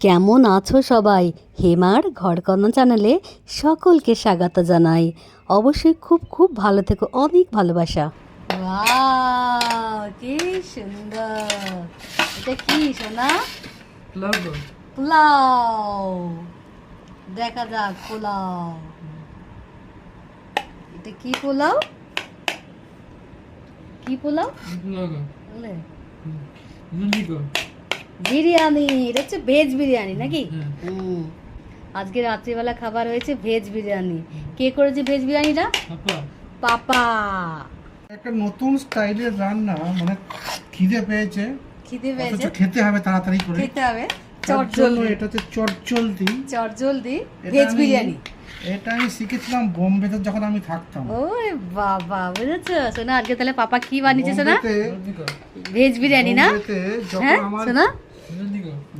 কেমন আছো সবাই? হেমার ঘরকন্না চ্যানেলে সকলকে স্বাগত জানাই। অবশ্যই খুব খুব ভালো থেকো, অনেক ভালোবাসা। ওয়াও, কি সুন্দর! এটা কি সোনা? পোলাও। দেখা যাক পোলাও। এটা কি পোলাও? কি পোলাও? বলে বিরিয়ানি। এটা হচ্ছে ভেজ বিরিয়ানি নাকি? আজকে রাত্রিবেলা খাবার হয়েছে ভেজ বিরিয়ানি। কে করেছে ভেজ বিরিয়ানিটা? পাপা। একটা নতুন স্টাইলের রান্না, মানে খিদে পেয়েছে, খেতে হবে তাড়াতাড়ি করে, খেতে হবে। চটজলদি। এটা হচ্ছে চটজলদি ভেজ বিরিয়ানি। এটা আমি শিখেছিলাম বোম্বেতে যখন আমি থাকতাম। ওরে বাবা, বুঝেছো সোনা? আজকে তাহলে পাপা কি বানিয়েছে সোনা? ভেজ বিরিয়ানি না? হ্যাঁ সোনা,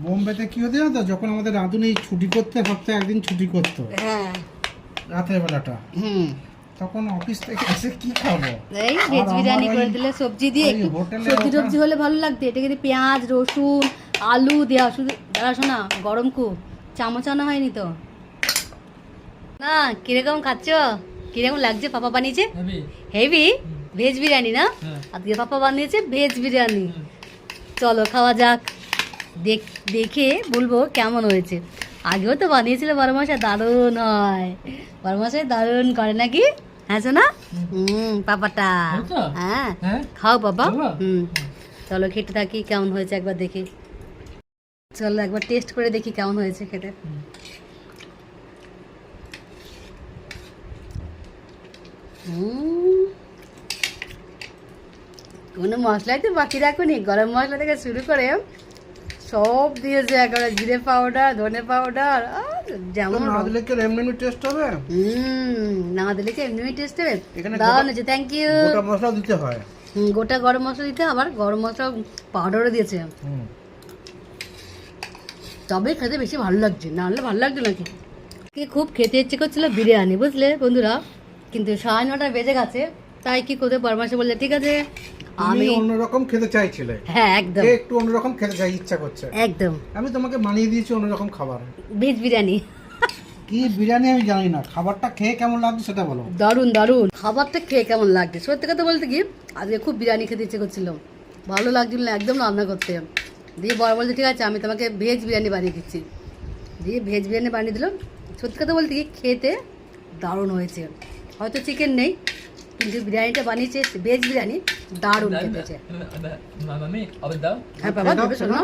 বোম্বেতে কি হতো জানো তো, যখন আমাদের রাঁধুনি ছুটি করতে, সপ্তাহে একদিন ছুটি করতো, হ্যাঁ, রাতের বেলাটা, তখন অফিস থেকে এসে কি খাবো, এই ভেজ বিরিয়ানি করে দিলে সবজি দিয়ে, সবজি হলে ভালো লাগতো। এটা কিন্তু পেঁয়াজ রসুন আলু দেওয়া, শুধু দাঁড়া শোনা, গরম খুব, চামচ আনা হয়নি তো না। কিরকম খাচ্ছ? কিরকম লাগছে? পাপা বানিয়েছে হেভি ভেজ বিরিয়ানি না? আজকে পাপা বানিয়েছে ভেজ বিরিয়ানি। চলো খাওয়া যাক, দেখে বলবো কেমন হয়েছে। আগেও তো বানিয়েছিল বড় মশাই, দারুণ হয়। বড় মশাই দারুণ করে নাকি? হ্যাঁ শোনা? পাপাটা হ্যাঁ, খাও বাবা। চলো খেতে থাকি, কেমন হয়েছে একবার দেখি। চলো একবার টেস্ট করে দেখি কেমন হয়েছে খেতে। কোনো মশলাই তো বাকি রাখুনি, গরম মশলা থেকে শুরু করে সব দিয়েছে একেবারে, জিরে পাউডার, ধনে পাউডার, যেমন না দিলে কি এমনি টেস্ট হবে? না দিলে কি এমনি টেস্ট হবে? দারুণ হয়েছে, থ্যাংক ইউ। গোটা মশলা দিতে হয়, গোটা গরম মশলা দিতে, আবার গরম মশলা পাউডারও দিয়েছে। তবে খেতে বেশি ভালো লাগছে, না হলে ভালো লাগছে নাকি? খুব খেতে ইচ্ছে করছিল বিরিয়ানি, বুঝলে বন্ধুরা, কিন্তু 9:30 বেজে গেছে। তাই কি করতে, পরামর্শ বললে ঠিক আছে আমি অন্যরকম খেতে চাইছিলে। হ্যাঁ একদম, একটু অন্যরকম খেতে চাই, ইচ্ছা করছে একদম। আমি তোমাকে বানিয়ে দিয়েছি অন্যরকম খাবার, ভেজ বিরিয়ানি। কি বিরিয়ানি আমি জানি না, খাবারটা খেয়ে কেমন লাগছে সেটা বলো। দারুণ দারুণ, খাবারটা খেয়ে কেমন লাগছে? সত্যি কথা বলতে কি, আজকে খুব বিরিয়ানি খেতে ইচ্ছে করছিল, ভালো লাগছিল না একদম রান্না করতে। দিয়ে বড় বলতে ঠিক আছে আমি তোমাকে ভেজ বিরিয়ানি বানিয়ে দিচ্ছি। দিয়ে ভেজ বিরিয়ানি বানিয়ে দিলাম। সত্যি কথা বলতে কি, খেতে দারুণ হয়েছে। হয়তো চিকেন নেই, কিন্তু বিরিয়ানিটা বানিয়েছে ভেজ বিরিয়ানি, দারুণ খেতেছে। হ্যাঁ বাবা, দেবে শোনো।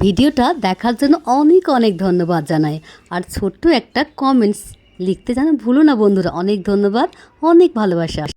ভিডিওটা দেখার জন্য অনেক অনেক ধন্যবাদ জানাই। আর ছোট্ট একটা কমেন্টস লিখতে যেন ভুলো না বন্ধুরা। অনেক ধন্যবাদ, অনেক ভালোবাসা।